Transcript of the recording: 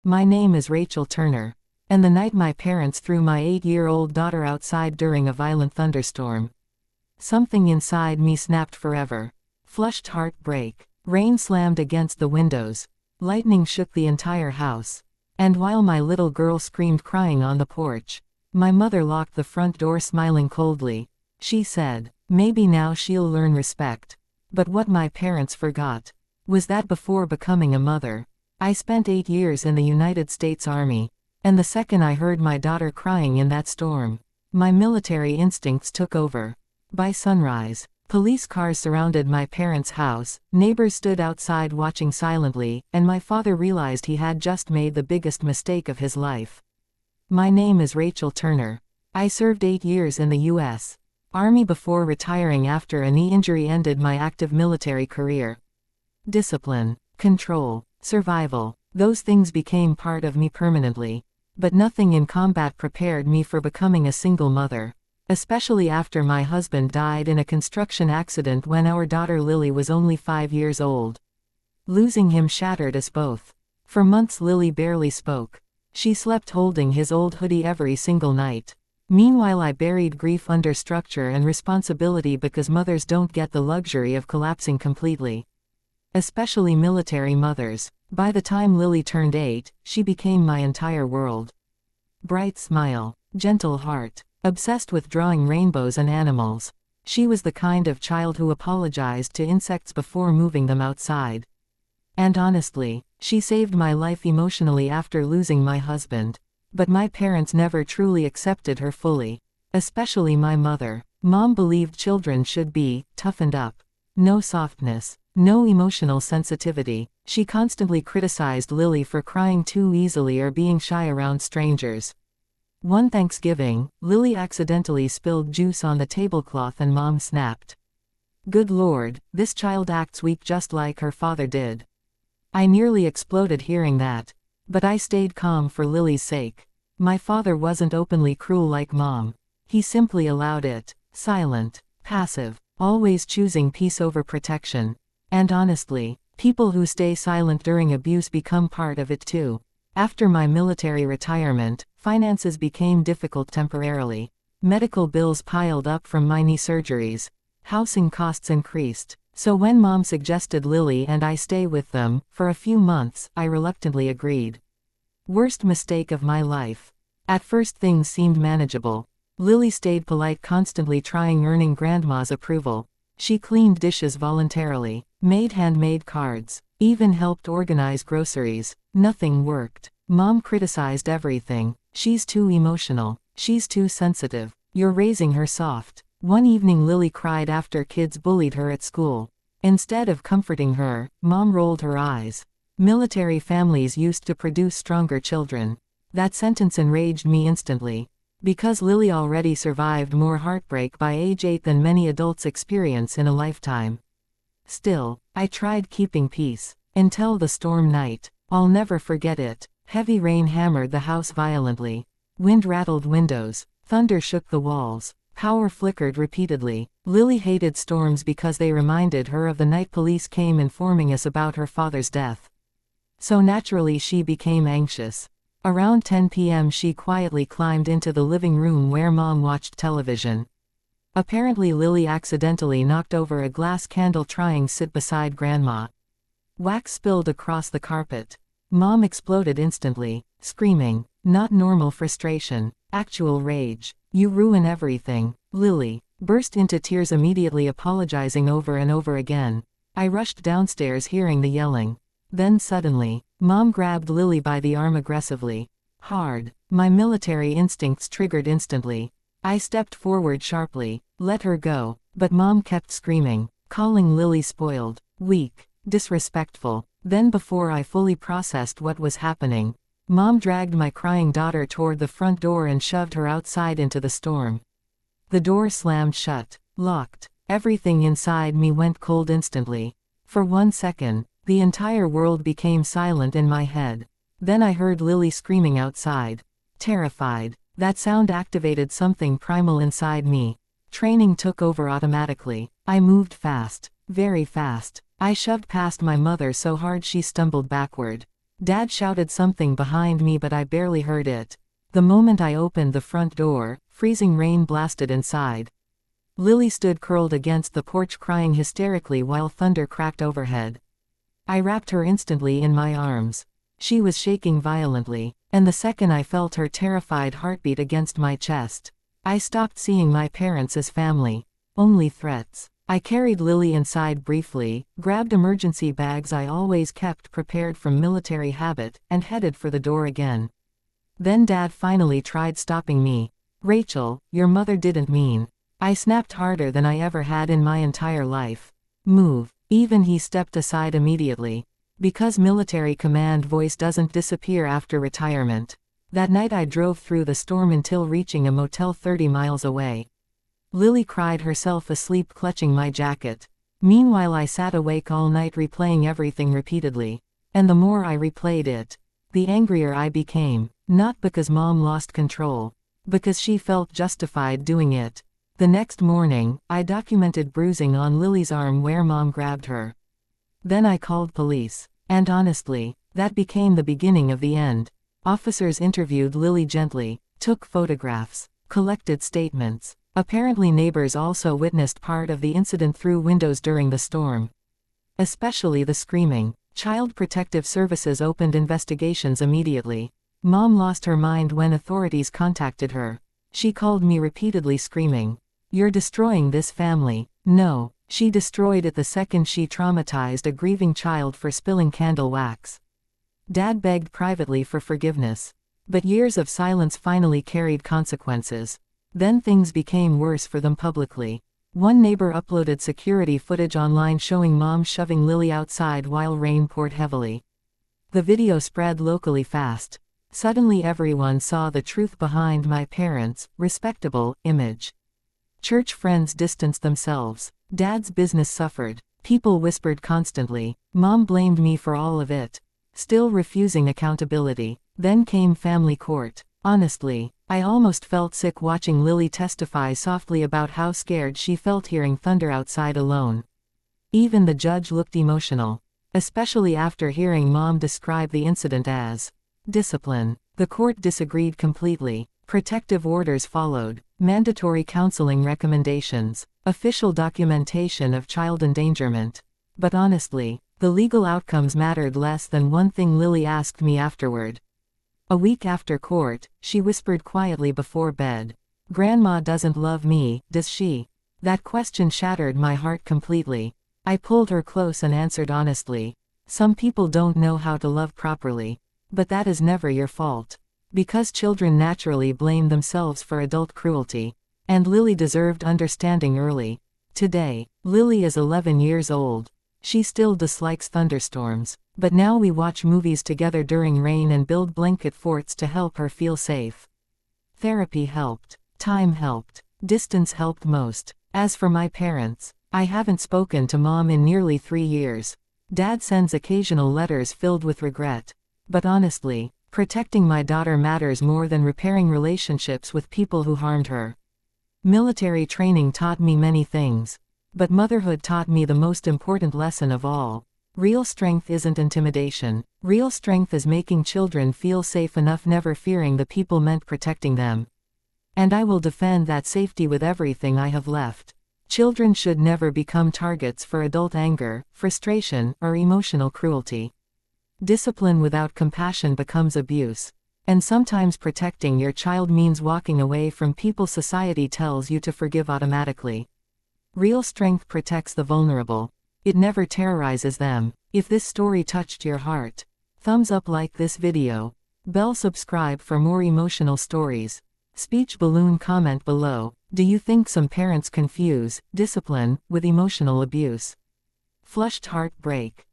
My name is Rachel Turner. And the night my parents threw my 8-year-old daughter outside during a violent thunderstorm. Something inside me snapped forever. Flushed heartbreak. Rain slammed against the windows. Lightning shook the entire house. And while my little girl screamed crying on the porch, my mother locked the front door smiling coldly. She said, "Maybe now she'll learn respect." But what my parents forgot was that before becoming a mother, I spent 8 years in the United States Army. And the second I heard my daughter crying in that storm, my military instincts took over. By sunrise, police cars surrounded my parents' house, neighbors stood outside watching silently, and my father realized he had just made the biggest mistake of his life. My name is Rachel Turner. I served 8 years in the U.S. Army before retiring after a knee injury ended my active military career. Discipline, control, survival, those things became part of me permanently. But nothing in combat prepared me for becoming a single mother, especially after my husband died in a construction accident when our daughter Lily was only 5 years old. Losing him shattered us both. For months Lily barely spoke. She slept holding his old hoodie every single night. Meanwhile I buried grief under structure and responsibility because mothers don't get the luxury of collapsing completely. Especially military mothers. By the time Lily turned 8, she became my entire world. Bright smile, gentle heart, obsessed with drawing rainbows and animals. She was the kind of child who apologized to insects before moving them outside. And honestly, she saved my life emotionally after losing my husband. But my parents never truly accepted her fully. Especially my mother. Mom believed children should be toughened up. No softness. No emotional sensitivity. She constantly criticized Lily for crying too easily or being shy around strangers. One Thanksgiving, Lily accidentally spilled juice on the tablecloth and Mom snapped. "Good Lord, this child acts weak just like her father did." I nearly exploded hearing that. But I stayed calm for Lily's sake. My father wasn't openly cruel like Mom. He simply allowed it. Silent, passive, always choosing peace over protection. And honestly, people who stay silent during abuse become part of it too. After my military retirement, finances became difficult temporarily. Medical bills piled up from my knee surgeries. Housing costs increased. So when Mom suggested Lily and I stay with them for a few months, I reluctantly agreed. Worst mistake of my life. At first things seemed manageable. Lily stayed polite, constantly trying earning grandma's approval. She cleaned dishes voluntarily, made handmade cards, even helped organize groceries. Nothing worked. Mom criticized everything. "She's too emotional. She's too sensitive. You're raising her soft." One evening Lily cried after kids bullied her at school. Instead of comforting her, Mom rolled her eyes. "Military families used to produce stronger children." That sentence enraged me instantly. Because Lily already survived more heartbreak by age 8 than many adults experience in a lifetime. Still, I tried keeping peace. Until the storm night. I'll never forget it. Heavy rain hammered the house violently. Wind rattled windows. Thunder shook the walls. Power flickered repeatedly. Lily hated storms because they reminded her of the night police came informing us about her father's death. So naturally she became anxious. Around 10 p.m. she quietly climbed into the living room where Mom watched television. Apparently Lily accidentally knocked over a glass candle trying to sit beside Grandma. Wax spilled across the carpet. Mom exploded instantly, screaming. Not normal frustration, actual rage. "You ruin everything." Lily burst into tears, immediately apologizing over and over again. I rushed downstairs hearing the yelling. Then suddenly, Mom grabbed Lily by the arm aggressively. Hard. My military instincts triggered instantly. I stepped forward sharply, let her go, but Mom kept screaming, calling Lily spoiled, weak, disrespectful. Then before I fully processed what was happening, Mom dragged my crying daughter toward the front door and shoved her outside into the storm. The door slammed shut, locked. Everything inside me went cold instantly. For 1 second, the entire world became silent in my head. Then I heard Lily screaming outside. Terrified. That sound activated something primal inside me. Training took over automatically. I moved fast. Very fast. I shoved past my mother so hard she stumbled backward. Dad shouted something behind me, but I barely heard it. The moment I opened the front door, freezing rain blasted inside. Lily stood curled against the porch crying hysterically while thunder cracked overhead. I wrapped her instantly in my arms. She was shaking violently, and the second I felt her terrified heartbeat against my chest, I stopped seeing my parents as family. Only threats. I carried Lily inside briefly, grabbed emergency bags I always kept prepared from military habit, and headed for the door again. Then Dad finally tried stopping me. "Rachel, your mother didn't mean." I snapped harder than I ever had in my entire life. "Move." Even he stepped aside immediately. Because military command voice doesn't disappear after retirement. That night I drove through the storm until reaching a motel 30 miles away. Lily cried herself asleep clutching my jacket. Meanwhile I sat awake all night replaying everything repeatedly. And the more I replayed it, the angrier I became. Not because Mom lost control. Because she felt justified doing it. The next morning, I documented bruising on Lily's arm where Mom grabbed her. Then I called police. And honestly, that became the beginning of the end. Officers interviewed Lily gently, took photographs, collected statements. Apparently neighbors also witnessed part of the incident through windows during the storm. Especially the screaming. Child Protective Services opened investigations immediately. Mom lost her mind when authorities contacted her. She called me repeatedly screaming, "You're destroying this family." No, she destroyed it the second she traumatized a grieving child for spilling candle wax. Dad begged privately for forgiveness. But years of silence finally carried consequences. Then things became worse for them publicly. One neighbor uploaded security footage online showing Mom shoving Lily outside while rain poured heavily. The video spread locally fast. Suddenly everyone saw the truth behind my parents' respectable image. Church friends distanced themselves. Dad's business suffered. People whispered constantly. Mom blamed me for all of it, still refusing accountability. Then came family court. Honestly, I almost felt sick watching Lily testify softly about how scared she felt hearing thunder outside alone. Even the judge looked emotional, especially after hearing Mom describe the incident as discipline. The court disagreed completely. Protective orders followed, mandatory counseling recommendations, official documentation of child endangerment. But honestly, the legal outcomes mattered less than one thing Lily asked me afterward. A week after court, she whispered quietly before bed, "Grandma doesn't love me, does she?" That question shattered my heart completely. I pulled her close and answered honestly, "Some people don't know how to love properly. But that is never your fault." Because children naturally blame themselves for adult cruelty. And Lily deserved understanding early. Today, Lily is 11 years old. She still dislikes thunderstorms. But now we watch movies together during rain and build blanket forts to help her feel safe. Therapy helped. Time helped. Distance helped most. As for my parents, I haven't spoken to Mom in nearly 3 years. Dad sends occasional letters filled with regret. But honestly, protecting my daughter matters more than repairing relationships with people who harmed her. Military training taught me many things. But motherhood taught me the most important lesson of all. Real strength isn't intimidation. Real strength is making children feel safe enough never fearing the people meant protecting them. And I will defend that safety with everything I have left. Children should never become targets for adult anger, frustration, or emotional cruelty. Discipline without compassion becomes abuse. And sometimes protecting your child means walking away from people society tells you to forgive automatically. Real strength protects the vulnerable. It never terrorizes them. If this story touched your heart, thumbs up, like this video. Bell, subscribe for more emotional stories. Speech balloon, comment below. Do you think some parents confuse discipline with emotional abuse? Flushed heartbreak.